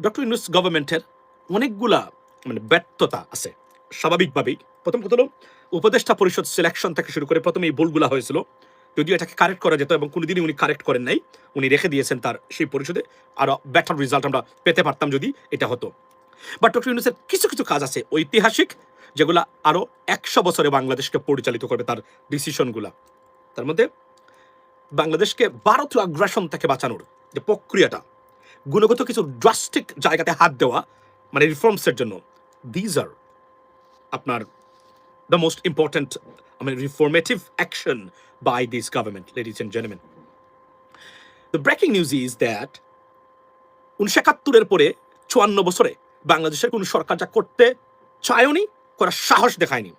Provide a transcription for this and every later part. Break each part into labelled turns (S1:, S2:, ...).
S1: Doctor Yunus গভর্নমেন্টের অনেকগুলা মানে ব্যর্থতা আছে স্বাভাবিকভাবেই। প্রথম কথা হলো উপদেষ্টা পরিষদ সিলেকশন থেকে শুরু করে প্রথমে এই ভুলগুলা হয়েছিল, যদিও এটাকে কারেক্ট করা যেত এবং কোনোদিনই উনি কারেক্ট করেন নাই। উনি রেখে দিয়েছেন তার সেই পরিষদে, আরো বেটার রেজাল্ট আমরা পেতে পারতাম যদি এটা হতো। বাট ডক্টর ইউনূসের কিছু কিছু কাজ আছে ঐতিহাসিক, যেগুলা আরো 100 বছরে বাংলাদেশকে পরিচালিত করবে তার ডিসিশনগুলা। তার মধ্যে বাংলাদেশকে ভারতীয় আগ্রাসন থেকে বাঁচানোর যে প্রক্রিয়াটা, গুণগত কিছু ড্রাস্টিক জায়গাতে হাত দেওয়া মানে রিফর্মসের জন্য, দিজ আর আপনার the most important reformative action by this government, ladies and gentleman. The breaking news is that 1971-এর পরে 54 বছরে বাংলাদেশের কোন সরকার যা করতে চায়নি, করার সাহস দেখায়নি,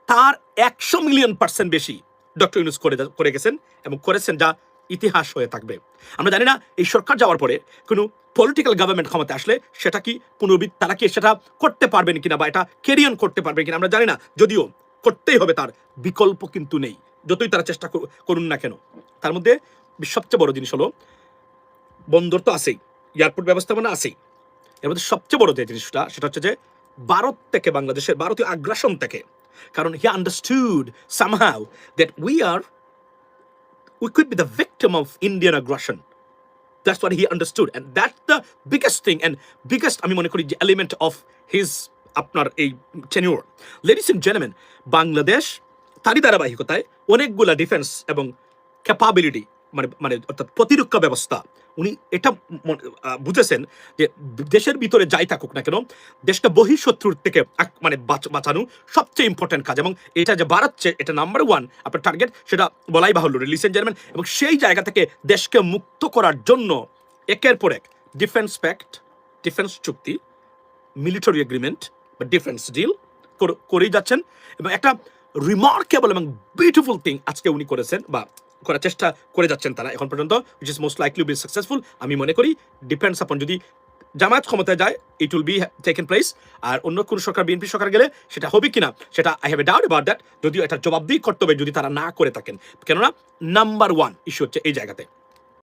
S1: তার 100 মিলিয়ন % বেশি ডক্টর ইউনূস করে গেছেন এবং করেছেন, যা ইতিহাস হয়ে থাকবে। আমরা জানি না এই সরকার যাওয়ার পরে কোনো পলিটিক্যাল গভর্নমেন্ট ক্ষমতা আসলে সেটা কি পুনর্বৃত্তি, তারা কি সেটা করতে পারবেন কিনা বা এটা ক্যারি অন করতে পারবেন কিনা আমরা জানি না, যদিও করতেই হবে, তার বিকল্প কিন্তু নেই, যতই তারা চেষ্টা করুন না কেন। তার মধ্যে সবচেয়ে বড় জিনিস হলো বন্দর তো আছেই, এয়ারপোর্ট ব্যবস্থাপনা আছেই, এর মধ্যে সবচেয়ে বড় যে জিনিসটা সেটা হচ্ছে যে ভারত থেকে বাংলাদেশের ভারতীয় আগ্রাসন থেকে, কারণ he understood somehow that we could be the victim of Indian aggression. That's what he understood, and that's the biggest thing and biggest আমি মনে করি যে element of his আপনার এই tenure. Ladies and gentlemen, Bangladesh তারই ধারাবাহিকতায় অনেকগুলা ডিফেন্স এবং ক্যাপাবিলিটি মানে অর্থাৎ প্রতিরক্ষা ব্যবস্থা উনি এটা বুঝেছেন যে দেশের ভিতরে যাই থাকুক না কেন, দেশটা বহিঃশত্রুর থেকে মানে বাঁচানো সবচেয়ে ইম্পর্টেন্ট কাজ, এবং এটা যে বাড়াচ্ছে এটা নাম্বার 1 আপনার টার্গেট, সেটা বলাই বাহুল্য, রিলিজ এন্ড জেন্টলম্যান। এবং সেই জায়গা থেকে দেশকে মুক্ত করার জন্য একের পর এক ডিফেন্স প্যাক্ট, ডিফেন্স চুক্তি, মিলিটারি এগ্রিমেন্ট বা ডিফেন্স ডিল করেই যাচ্ছেন। এবং একটা রিমার্কেবল এবং বিউটিফুল থিং আজকে উনি করেছেন বা করার চেষ্টা করে যাচ্ছেন তারা এখন পর্যন্ত, which is most likely be successful। আমি মনে করি ডিপেন্ডস আপন যদি জামায়াত ক্ষমতায় যায়, it will be taken place, আর অন্য কোন সরকার বিএনপি সরকার গেলে সেটা হবে কিনা সেটা I have a doubt about that, যদিও এটা জবাবদিহি করতে হবে যদি তারা না করে থাকেন, কেননা নাম্বার 1 ইস্যু হচ্ছে এই জায়গাতে।